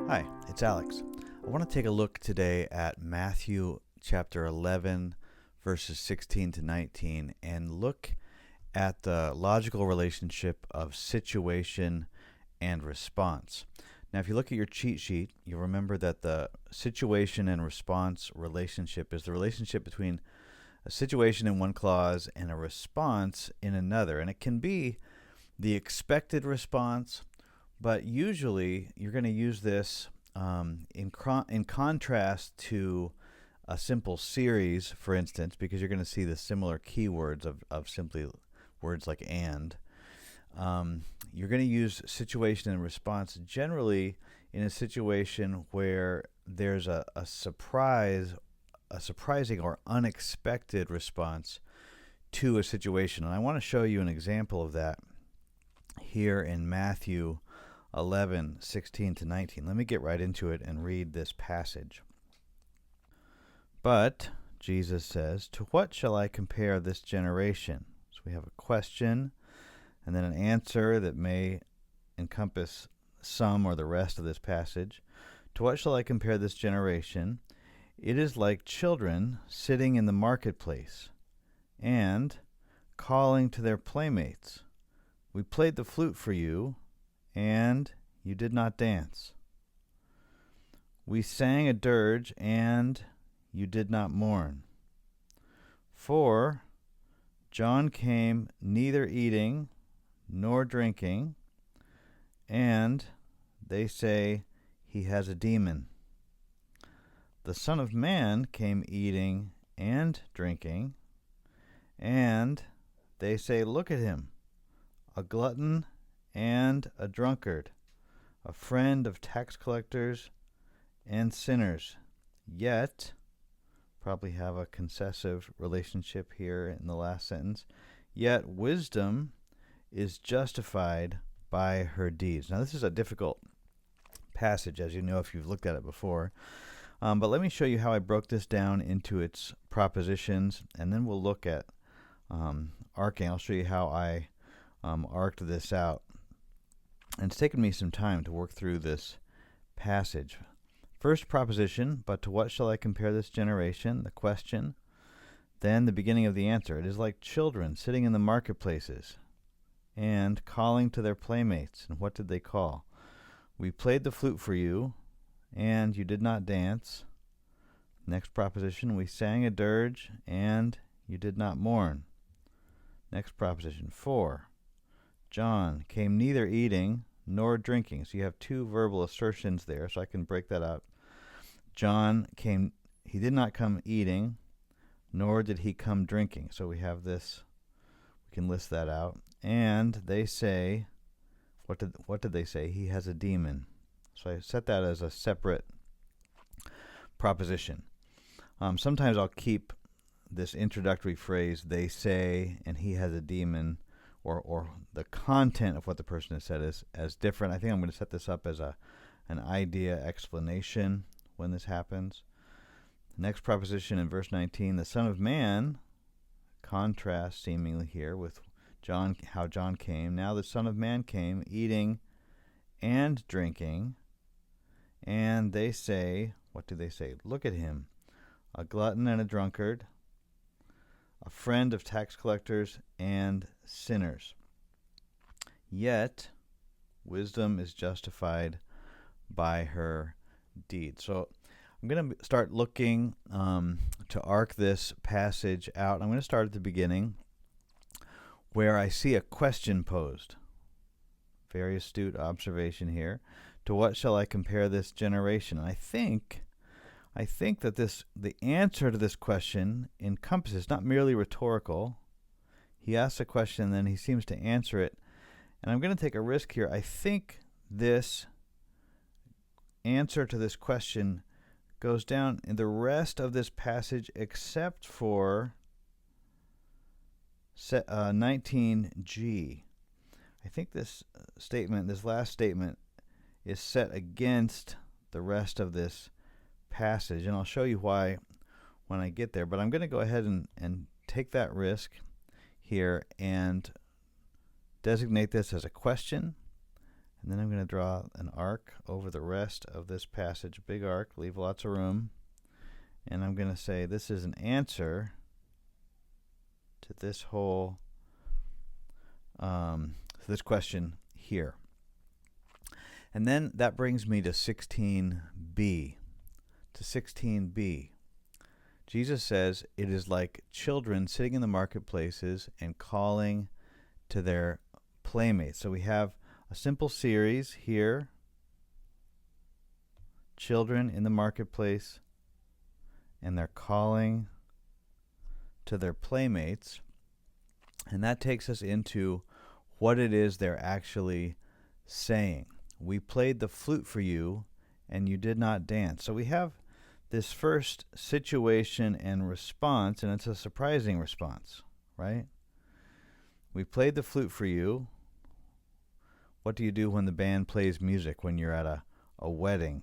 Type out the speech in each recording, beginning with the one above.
Hi, it's Alex. I want to take a look today at Matthew chapter 11, verses 16 to 19, and look at the logical relationship of situation and response. Now, if you look at your cheat sheet, you'll remember that the situation and response relationship is the relationship between a situation in one clause and a response in another. And it can be the expected response, but usually you're going to use this in contrast to a simple series, for instance, because you're going to see the similar keywords of simply words like and. You're going to use situation and response generally in a situation where there's a surprising or unexpected response to a situation. And I want to show you an example of that here in Matthew 11, 16 to 19. Let me get right into it and read this passage. But, Jesus says, to what shall I compare this generation? So we have a question and then an answer that may encompass some or the rest of this passage. To what shall I compare this generation? It is like children sitting in the marketplace and calling to their playmates. We played the flute for you, and you did not dance. We sang a dirge, and you did not mourn. For John came neither eating nor drinking, and they say he has a demon. The Son of Man came eating and drinking, and they say, look at him, a glutton and a drunkard, a friend of tax collectors and sinners. Yet, probably have a concessive relationship here in the last sentence, yet wisdom is justified by her deeds. Now, this is a difficult passage, as you know if you've looked at it before. But let me show you how I broke this down into its propositions, and then we'll look at arcing. I'll show you how I arced this out. And it's taken me some time to work through this passage. First proposition, but to what shall I compare this generation? The question. Then the beginning of the answer. It is like children sitting in the marketplaces and calling to their playmates. And what did they call? We played the flute for you, and you did not dance. Next proposition, we sang a dirge, and you did not mourn. Next proposition, 4. John came neither eating nor drinking. So you have two verbal assertions there, so I can break that up. John came, he did not come eating, nor did he come drinking. So we have this, we can list that out. And they say, what did they say? He has a demon. So I set that as a separate proposition. Sometimes I'll keep this introductory phrase, they say, and he has a demon, or the content of what the person has said is as different. I think I'm going to set this up as an idea explanation when this happens. Next proposition in verse 19, the Son of Man, contrast seemingly here with John, how John came. Now the Son of Man came eating and drinking, and they say, what do they say? Look at him, a glutton and a drunkard, a friend of tax collectors and sinners. Yet, wisdom is justified by her deeds. So I'm going to start looking to arc this passage out. I'm going to start at the beginning where I see a question posed. Very astute observation here. To what shall I compare this generation? I think that the answer to this question encompasses, not merely rhetorical. He asks a question and then he seems to answer it. And I'm going to take a risk here. I think this answer to this question goes down in the rest of this passage except for 19G. I think this last statement, is set against the rest of this passage, and I'll show you why when I get there. But I'm going to go ahead and take that risk here and designate this as a question, And then I'm going to draw an arc over the rest of this passage, big arc, leave lots of room. And I'm going to say this is an answer to this whole, this question here. And then that brings me to 16b. To 16b. Jesus says it is like children sitting in the marketplaces and calling to their playmates. So we have a simple series here. Children in the marketplace, and they're calling to their playmates. And that takes us into what it is they're actually saying. We played the flute for you, and you did not dance. So we have this first situation and response, and it's a surprising response, right? We played the flute for you. What do you do when the band plays music when you're at a wedding?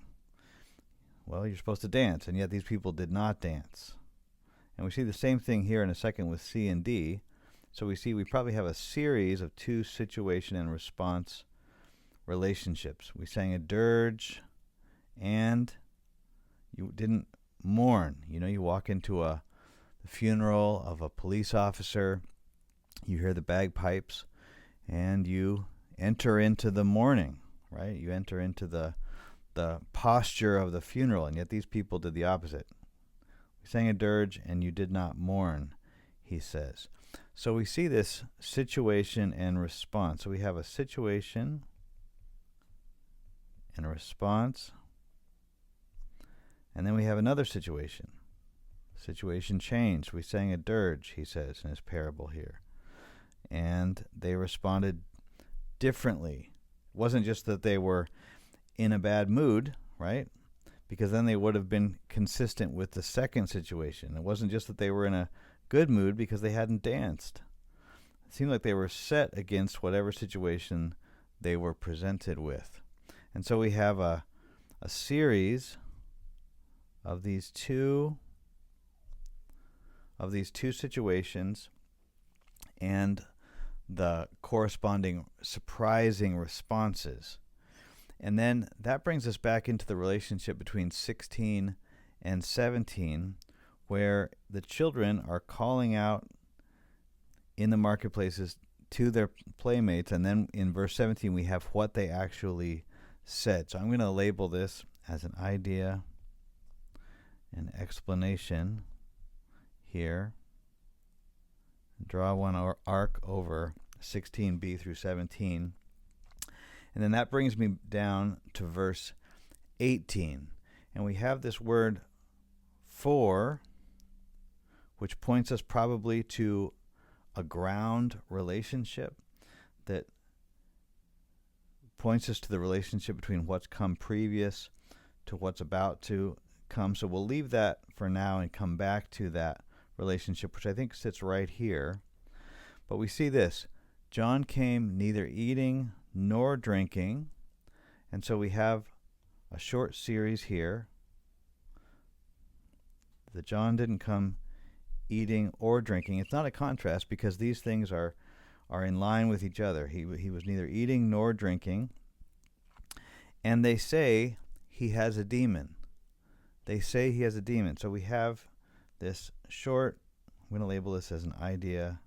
Well, you're supposed to dance, and yet these people did not dance. And we see the same thing here in a second with C and D. So we see we probably have a series of two situation and response relationships. We sang a dirge, and you didn't mourn. You know, you walk into the funeral of a police officer, you hear the bagpipes, and you enter into the mourning, right? You enter into the posture of the funeral, and yet these people did the opposite. We sang a dirge, and you did not mourn, he says. So we see this situation and response. So we have a situation and a response, and then we have another situation. Situation changed. We sang a dirge, he says in his parable here. And they responded differently. It wasn't just that they were in a bad mood, right? Because then they would have been consistent with the second situation. It wasn't just that they were in a good mood because they hadn't danced. It seemed like they were set against whatever situation they were presented with. And so we have a series of these two situations and the corresponding surprising responses. And then that brings us back into the relationship between 16 and 17, where the children are calling out in the marketplaces to their playmates. And then in verse 17, we have what they actually said. So I'm going to label this as an idea, an explanation here. Draw one arc over 16b through 17. And then that brings me down to verse 18. And we have this word for, which points us probably to a ground relationship that points us to the relationship between what's come previous to what's about to come. So we'll leave that for now and come back to that relationship, which I think sits right here. But we see this. John came neither eating nor drinking. And so we have a short series here. That John didn't come eating or drinking. It's not a contrast because these things are in line with each other. He was neither eating nor drinking. And they say he has a demon. They say he has a demon. So we have this short, I'm going to label this as an idea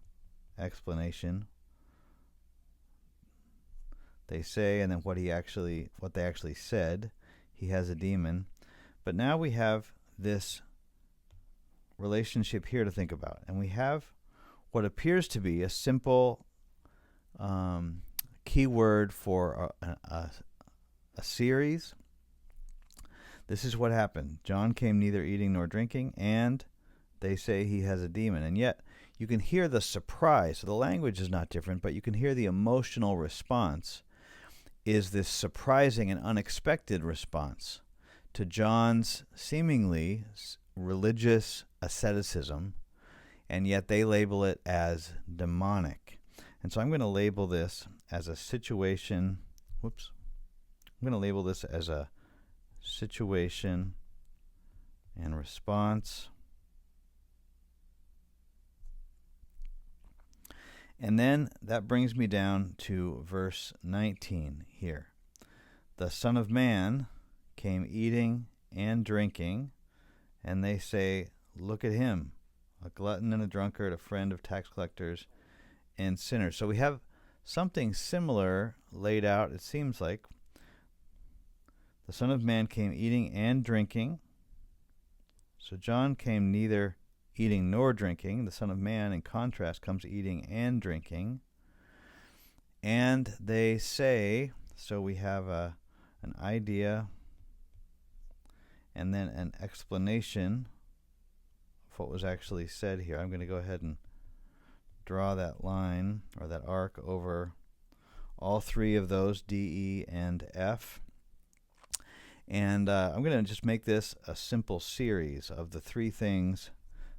explanation. They say, and then what they actually said, he has a demon. But now we have this relationship here to think about. And we have what appears to be a simple keyword for a series. This is what happened. John came neither eating nor drinking, and they say he has a demon. And yet you can hear the surprise. So the language is not different, but you can hear the emotional response is this surprising and unexpected response to John's seemingly religious asceticism, and yet they label it as demonic. And so I'm going to label this as a situation. I'm going to label this as a situation and response. And then that brings me down to verse 19 here. the Son of Man came eating and drinking, and they say, look at him, a glutton and a drunkard, a friend of tax collectors and sinners. So we have something similar laid out, it seems like. The Son of Man came eating and drinking. So John came neither eating nor drinking. The Son of Man, in contrast, comes eating and drinking. And they say, so we have an idea and then an explanation of what was actually said here. I'm going to go ahead and draw that line or that arc over all three of those, D, E, and F. And I'm going to just make this a simple series of the three things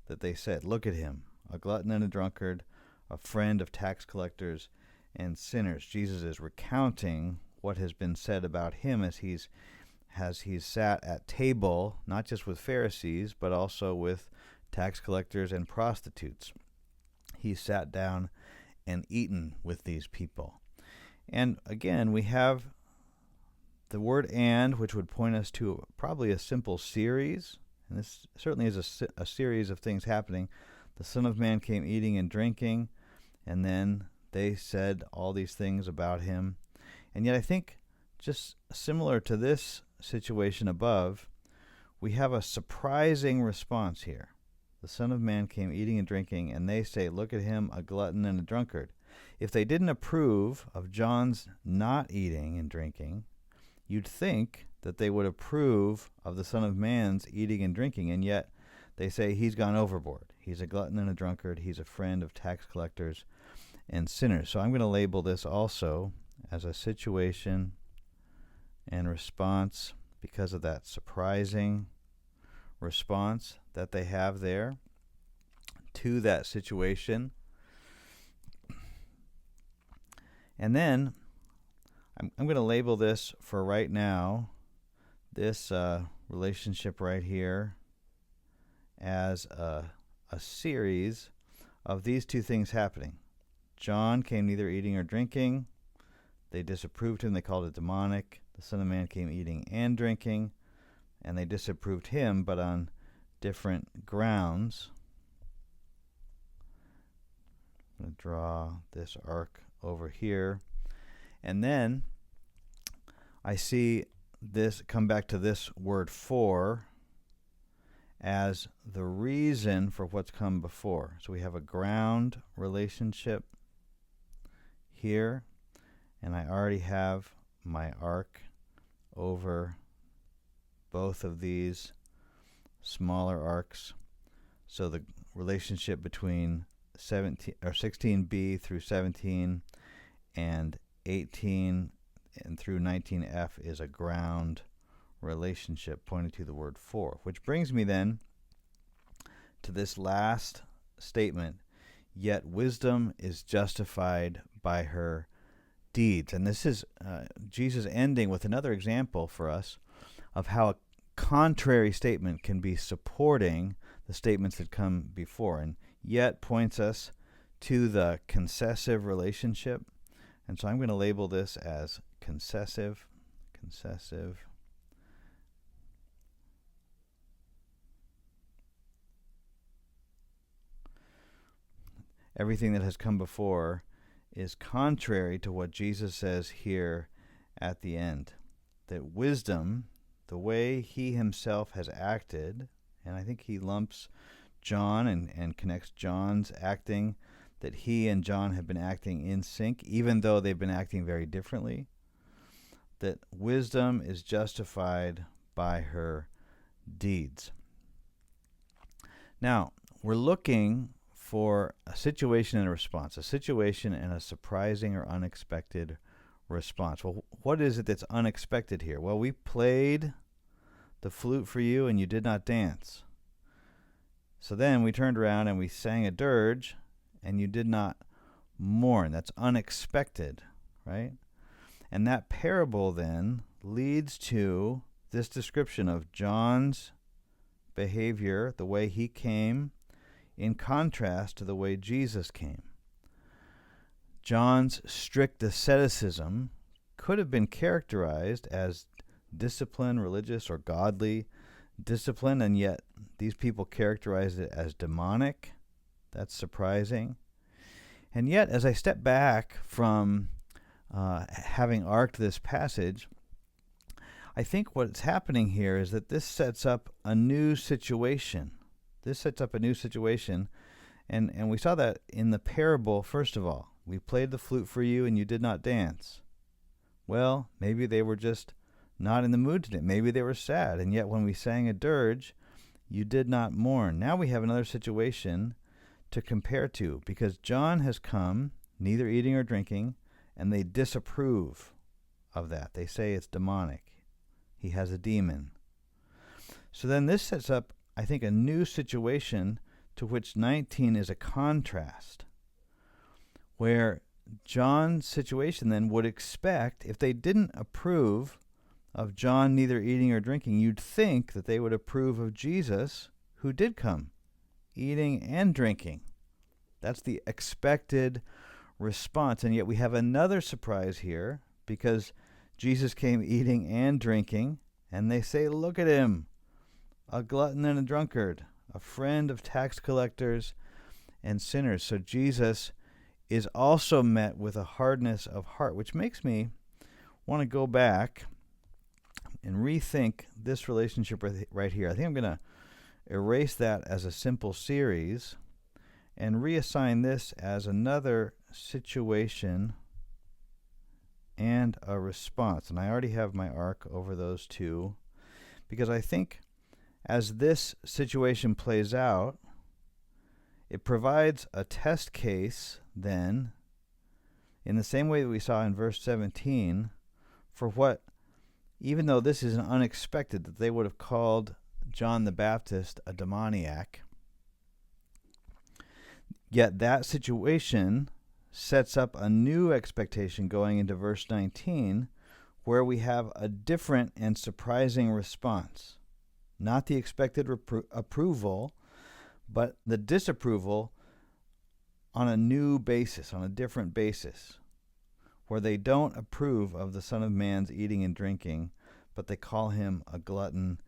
that they said. Look at him, a glutton and a drunkard, a friend of tax collectors and sinners. Jesus is recounting what has been said about him as he's sat at table, not just with Pharisees, but also with tax collectors and prostitutes. He sat down and eaten with these people. And again, we have the word "and," which would point us to probably a simple series. And this certainly is a series of things happening. The Son of Man came eating and drinking, and then they said all these things about him. And yet I think, just similar to this situation above, we have a surprising response here. The Son of Man came eating and drinking, and they say, look at him, a glutton and a drunkard. If they didn't approve of John's not eating and drinking, you'd think that they would approve of the Son of Man's eating and drinking, and yet they say he's gone overboard. He's a glutton and a drunkard. He's a friend of tax collectors and sinners. So I'm going to label this also as a situation and response because of that surprising response that they have there to that situation. And then I'm going to label this for right now, this relationship right here, as a series of these two things happening. John came neither eating or drinking. They disapproved him. They called it demonic. The Son of Man came eating and drinking, and they disapproved him, but on different grounds. I'm going to draw this arc over here. And then I see this come back to this word "for" as the reason for what's come before. So we have a ground relationship here, and I already have my arc over both of these smaller arcs. So the relationship between 16b through 17 and 18 and through 19f is a ground relationship pointing to the word "for," which brings me then to this last statement, yet wisdom is justified by her deeds. And this is Jesus ending with another example for us of how a contrary statement can be supporting the statements that come before, and yet points us to the concessive relationship. And so I'm going to label this as concessive. Everything that has come before is contrary to what Jesus says here at the end. That wisdom, the way he himself has acted, and I think he lumps John and connects John's acting, that he and John have been acting in sync, even though they've been acting very differently. That wisdom is justified by her deeds. Now, we're looking for a situation and a response, a situation and a surprising or unexpected response. Well, what is it that's unexpected here? Well, we played the flute for you and you did not dance. So then we turned around and we sang a dirge and you did not mourn. That's unexpected, right? And that parable then leads to this description of John's behavior, the way he came, in contrast to the way Jesus came. John's strict asceticism could have been characterized as discipline, religious or godly discipline, and yet these people characterized it as demonic. That's surprising. And yet, as I step back from having arced this passage, I think what's happening here is that this sets up a new situation. And we saw that in the parable, first of all. We played the flute for you and you did not dance. Well, maybe they were just not in the mood today. Maybe they were sad, and yet when we sang a dirge, you did not mourn. Now we have another situation to compare to, because John has come, neither eating or drinking, and they disapprove of that. They say it's demonic. He has a demon. So then this sets up, I think, a new situation to which 19 is a contrast, where John's situation then would expect, if they didn't approve of John neither eating or drinking, you'd think that they would approve of Jesus, who did come, eating and drinking. That's the expected response. And yet we have another surprise here, because Jesus came eating and drinking, and they say, look at him, a glutton and a drunkard, a friend of tax collectors and sinners. So Jesus is also met with a hardness of heart, which makes me want to go back and rethink this relationship right here. I think I'm going to erase that as a simple series and reassign this as another situation and a response. And I already have my arc over those two, because I think as this situation plays out, it provides a test case then, in the same way that we saw in verse 17, for what, even though this is unexpected, that they would have called John the Baptist a demoniac, yet that situation sets up a new expectation going into verse 19, where we have a different and surprising response. Not the expected approval, but the disapproval on a new basis, on a different basis, where they don't approve of the Son of Man's eating and drinking, but they call him a glutton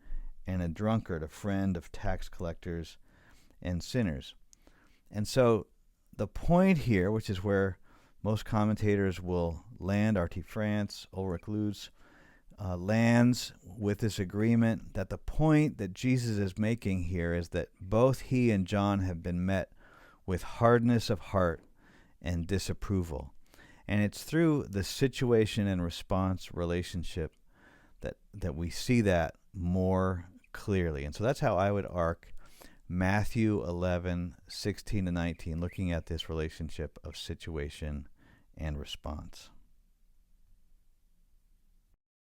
and a drunkard, a friend of tax collectors and sinners. And so the point here, which is where most commentators will land, R.T. France, Ulrich Lutz, lands with this agreement, that the point that Jesus is making here is that both he and John have been met with hardness of heart and disapproval. And it's through the situation and response relationship that we see that more clearly. And so that's how I would arc Matthew 11:16 to 19, looking at this relationship of situation and response.